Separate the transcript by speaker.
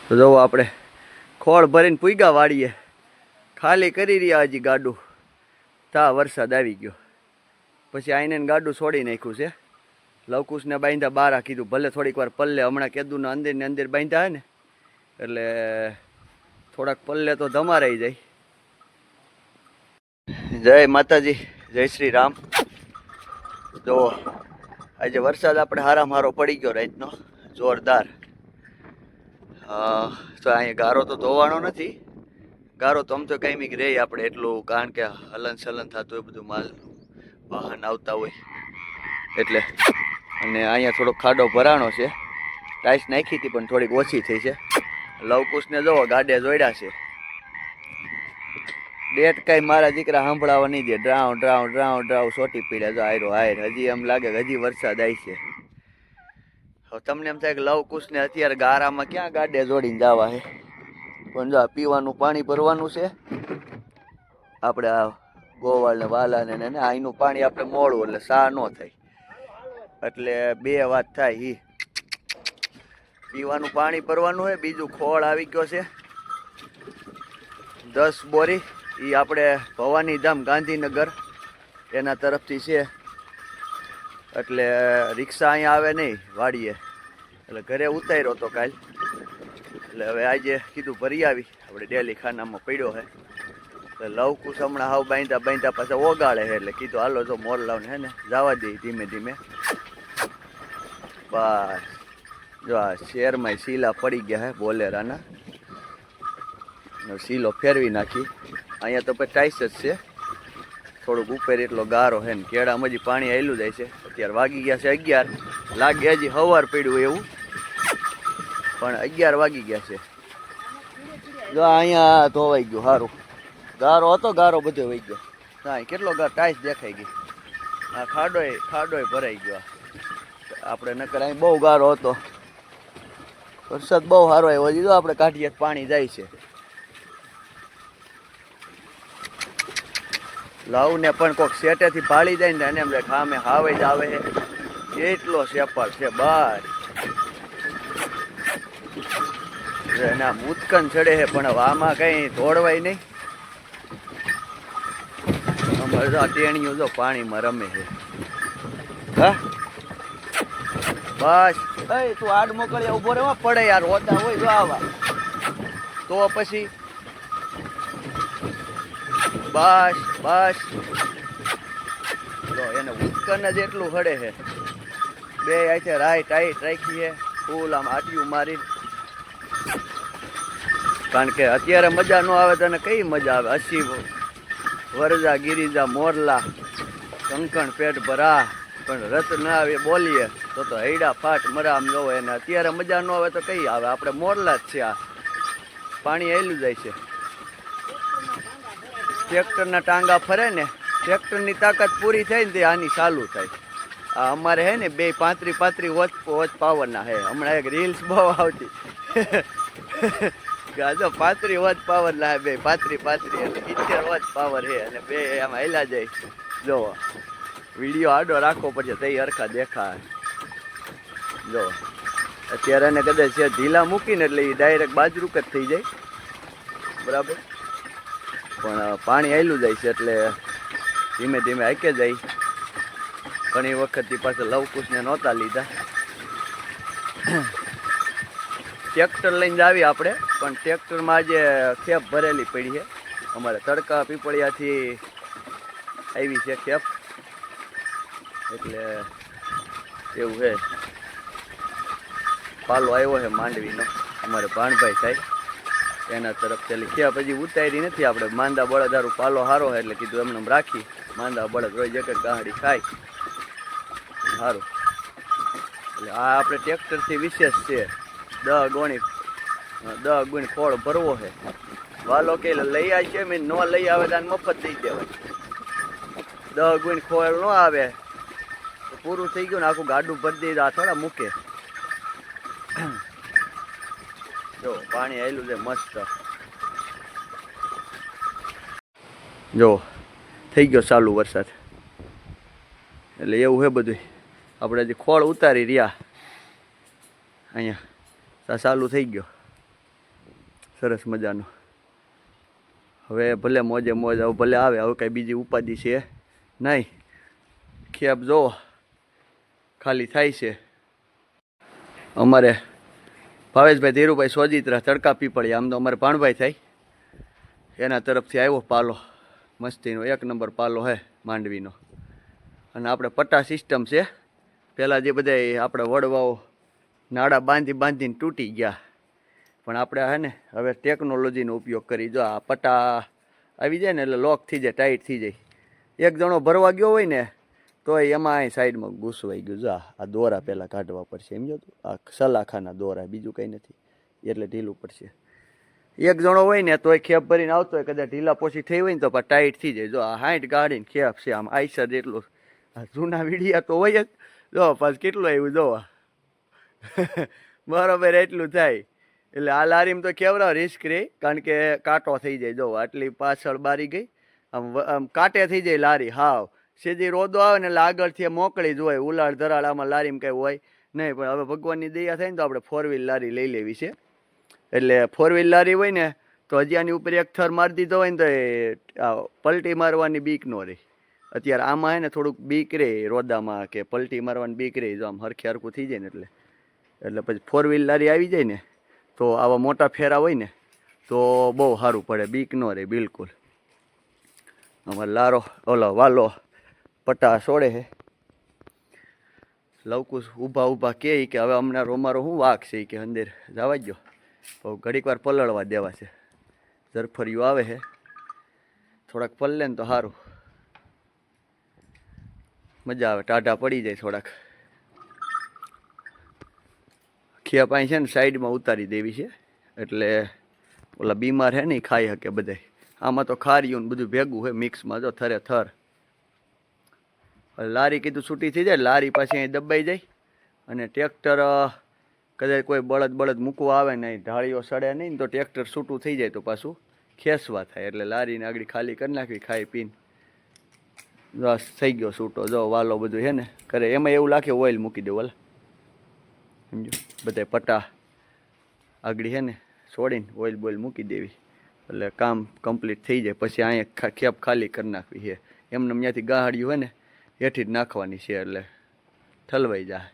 Speaker 1: તો જો આપણે ખોળ ભરીને પૂગ્યા વાળીએ, ખાલી કરી રહ્યા હજી ગાડું. તા વરસાદ આવી ગયો, પછી આઈને ગાડું છોડી નાખ્યું છે. લવકુશને બાંધ્યા બારા, કીધું ભલે થોડીક વાર પલ્લે, હમણાં કેદુના અંદર ને અંદર બાંધ્યા હે ને એટલે થોડાક પલ્લે તો ધમારાઈ જાય. જય માતાજી, જય શ્રી રામ. જો આજે વરસાદ આપણે હારામાં હારો પડી ગયો રાતનો, જોરદાર. તો અહીંયા ગારો તો ધોવાનો નથી, ગારો તો આમ તો કાંઈક રહે આપણે એટલું, કારણ કે હલન ચલન થતું હોય બધું, માલ વાહન આવતા હોય એટલે. અને અહીંયા થોડોક ખાડો ભરાણો છે, ટાઈસ નાખી હતી પણ થોડીક ઓછી થઈ છે. લવકુશને જોવો ગાડે જોડ્યા છે, ડેટ કાંઈ મારા દીકરા સાંભળાવા નહીં દે. ડ્રાઉ ડ્રાઉ ડ્રાઉ ડ્રાઉ સોટી પીડ્યા. જો આયરો આયર, હજી એમ લાગે કે હજી વરસાદ આવી છે. હવે તમને એમ થાય કે લવકુશને અત્યારે ગારામાં ક્યાં ગાડે જોડીને જવા છે, પણ જો પીવાનું પાણી ભરવાનું છે આપણે. આ ગોવાળ ને વાલા ને અહીંનું પાણી આપણે મોડું એટલે સા ન થાય, એટલે બે વાત થાય. પીવાનું પાણી ભરવાનું હોય, બીજું ખોળ આવી ગયો છે 10 બોરી. એ આપણે ભવાની ધામ ગાંધીનગર એના તરફથી છે, એટલે રિક્ષા અહીંયા આવે નહીં વાડીએ, એટલે ઘરે ઉતાર્યો તો કાલ. એટલે હવે આજે કીધું ભરી આવી, આપણે ડેલી ખાનામાં પડ્યો છે. એટલે લવકુશ હમણાં હાવ બાંધ્યા પાછા ઓગાળે છે, એટલે કીધું હાલો જો મોરલાવને હે ને જવા દઈએ ધીમે ધીમે. બસ જો આ શેરમાં સીલા પડી ગયા હે બોલેરાના, સીલો ફેરવી નાખી. અહીંયા તો પછી ટાઈસ જ છે, થોડુંક ઉપર એટલો ગારો છે ને કેળામાં હજી પાણી આવેલું જાય છે. અત્યારે વાગી ગયા છે 11, લાગે હજી સવાર પડ્યું એવું, પણ 11 વાગી ગયા છે. જો અહીંયા ધોવાઈ ગયું, સારું ગારો હતો, ગારો બધો વહી ગયો. હા કેટલો ગાર, ટાઈસ દેખાઈ ગઈ. આ ખાડોય ભરાઈ ગયો. આપણે નકર અહીં બહુ ગારો હતો, વરસાદ બહુ સારો આવ્યો. હજી તો આપણે કાઢીએ પાણી જાય છે. લવને પણ કોઈક સેટેથી ભાળી જાય ને એને એમ લાગે ખામે હાવે જ આવે છે, એટલો સેપાળ છે બસ. એના મૂતકન ચડે છે, પણ હવે આમાં કઈ દોડવાય નહીં. અમારે જો ટેણીઓ જો પાણીમાં રમે છે. હા બસ એ તું આડ મોકલી ઉભો રહેવા પડે યાર, હોતા હોય જો આવા તો પછી બસ બસ. જો એને ઉત્કન જ એટલું હડે છે, બે આખે રાઈટ રાખી છે ફૂલ આમ આટિયું મારી. કારણ કે અત્યારે મજા ન આવે તને કઈ મજા આવે? 80 વરજા ગિરિજા મોરલા કંકણ પેટ ભરા, પણ રત ના આવે બોલીએ તો હૈડા ફાટ મરા આમ જોવો. એને અત્યારે મજા ન આવે તો કઈ આવે? આપણે મોરલા જ છે. આ પાણી આવેલું જાય છે. ટ્રેક્ટરના ટાંગા ફરે ને, ટ્રેક્ટરની તાકાત પૂરી થાય ને તે આની ચાલુ થાય. આ અમારે હે ને 35 વોચ પાવરના હે. હમણાં એક રીલ્સ બહુ આવતી જો 35 વોચ પાવરના હે, 35 એટલે 70 વોચ પાવર હે, અને બે આમાં હેલા જાય. જો વિડીયો આડો રાખવો પડશે તઈ હરખા દેખાય. જો અત્યારે એને કદાચ ઢીલા મૂકીને એટલે એ ડાયરેક્ટ બાજરૂક જ થઈ જાય, બરાબર. પણ પાણી આવેલું જાય છે એટલે ધીમે ધીમે હાકે જાય. ઘણી વખતથી પાછા લવકુશને નહોતા લીધા. ટ્રેક્ટર લઈને આવી આપણે, પણ ટ્રેક્ટરમાં આજે ખેપ ભરેલી પડી છે. અમારે તડકા પીપળિયાથી આવી છે ખેપ, એટલે એવું છે. પાલો આવ્યો છે માંડવીનો, અમારે ભાણભાઈ થાય એના તરફ ચાલી ખેપ હજી ઉતારી નથી આપણે. માંદા બળદારું પાલો સારો છે એટલે કીધું એમને રાખી. માંદા બળદ રોજ એક ગાહડી ખાય સારું. એટલે આ આપણે ટ્રેક્ટરથી વિશેષ છે. 10 ગુણ ખોળ ભરવો છે. વાલો કે લઈ આવે છે, મેં ન લઈ આવે તો મફત દઈ દેવાય. 10 ગુણ ખોળ ન આવે તો પૂરું થઈ ગયું ને, આખું ગાડું ભરી દઈ. આ થોડા મૂકે. જો પાણી આવેલું છે મસ્ત. જો થઈ ગયો ચાલુ વરસાદ, એટલે એવું છે બધું. આપણે હજી ખોળ ઉતારી રહ્યા, અહીંયા ચાલુ થઈ ગયો. સરસ મજાનો. હવે ભલે મોજે મોજ, હવે ભલે આવે, હવે કાંઈ બીજી ઉપાધિ છે નહીં. ખેપ જોવો ખાલી થાય છે. અમારે ભાવેશભાઈ ધીરુભાઈ સોજિત્રા તડકા પીપળી, આમ તો અમારે ભાણભાઈ થાય, એના તરફથી આવ્યો પાલો. મસ્તીનો 1 નંબર પાલો હે માંડવીનો. અને આપણે પટ્ટા સિસ્ટમ છે. પહેલાં જે બધા આપણે વડવાઓ નાડા બાંધીને તૂટી ગયા, પણ આપણે હે ને હવે ટેકનોલોજીનો ઉપયોગ કરી. જો આ પટ્ટા આવી જાય ને એટલે લોક થઈ જાય, ટાઈટ થઈ જાય. એક જણો ભરવા ગયો હોય ને તો એમાં અહીં સાઈડમાં ઘૂસવાઈ ગયું. જો આ દોરા પહેલાં કાઢવા પડશે, સમજો તું, આ સલાખાના દોરા, બીજું કંઈ નથી, એટલે ઢીલું પડશે. એક જણો હોય ને તોય ખેપ ભરીને આવતો હોય, કદાચ ઢીલા પોછી થઈ હોય ને તો પણ ટાઈટ થઈ જાય. જો આ 60 ગાડીને ખેપ છે, આમ આઈસર જેટલું. જૂના વીડિયા તો હોય જ. જો પાછું કેટલું આવ્યું જોવા. બરોબર એટલું થાય. એટલે આ લારીમાં તો કેવડા રિસ્ક રહે, કારણ કે કાંટો થઈ જાય. જો આટલી પાછળ બારી ગઈ, આમ કાંટે થઈ જાય લારી. હાવ સીધી રોદો આવે ને એટલે આગળથી મોકળી જ હોય. ઉલાળ ધરાળ આમાં લારીમાં કંઈ હોય નહીં. પણ હવે ભગવાનની દયા થાય ને તો આપણે 4 વ્હીલ લારી લઈ લેવી છે. એટલે 4 વ્હીલ લારી હોય ને તો હજી આની ઉપર એક થર મારી દીધો હોય ને તો એ પલટી મારવાની બીક ન રહે. અત્યારે આમાં હે ને થોડુંક બીક રહે રોદામાં, કે પલટી મારવાની બીક રહે. જો આમ હરખું થઈ જાય ને એટલે પછી 4 વ્હીલ લારી આવી જાય ને તો આવા મોટા ફેરા હોય ને તો બહુ સારું પડે, બીક ન રહે બિલકુલ. અમારે લારો ઓલો વાલો પટ્ટા છોડે છે. લવકુશ ઊભા કે હવે અમને અમારો શું વાક છે કે અંદર જવા ગયો, તો ઘડીક વાર પલળવા દેવા છે. ઝરફરિયું આવે છે, થોડાક પલળે ને તો સારું, મજા આવે, ટાઢા પડી જાય થોડાક. ખેપ અહીં છે ને સાઈડમાં ઉતારી દેવી છે, એટલે ઓલા બીમાર છે ને એ ખાઈ શકે બધાય. આમાં તો ખાર્યું ને બધું ભેગું હોય મિક્સમાં. જો થરે થર લારી કીધું છૂટી થઈ જાય, લારી પાછી અહીં દબાઈ જાય. અને ટ્રેક્ટર કદાચ કોઈ બળદ મૂકવા આવે ને ઢાળીઓ સડે નહીં તો ટ્રેક્ટર છૂટું થઈ જાય તો પાછું ખેંચવા થાય. એટલે લારીને આગળ ખાલી કરી નાખવી, ખાઈ પીને બસ થઈ ગયો છૂટો. જો વાલો બધું છે ને કરે, એમાં એવું લાગે ઓઇલ મૂકી દેવું. સમજો, બધા પટ્ટા આગળ છે ને છોડીને ઓઇલ બોઇલ મૂકી દેવી, એટલે કામ કમ્પ્લીટ થઈ જાય. પછી અહીંયા ખેપ ખાલી કરી નાખવી છે. એમને ત્યાંથી ગાહડિયું હોય ને હેઠી જ નાખવાની છે, એટલે ઠલવાઈ જાય.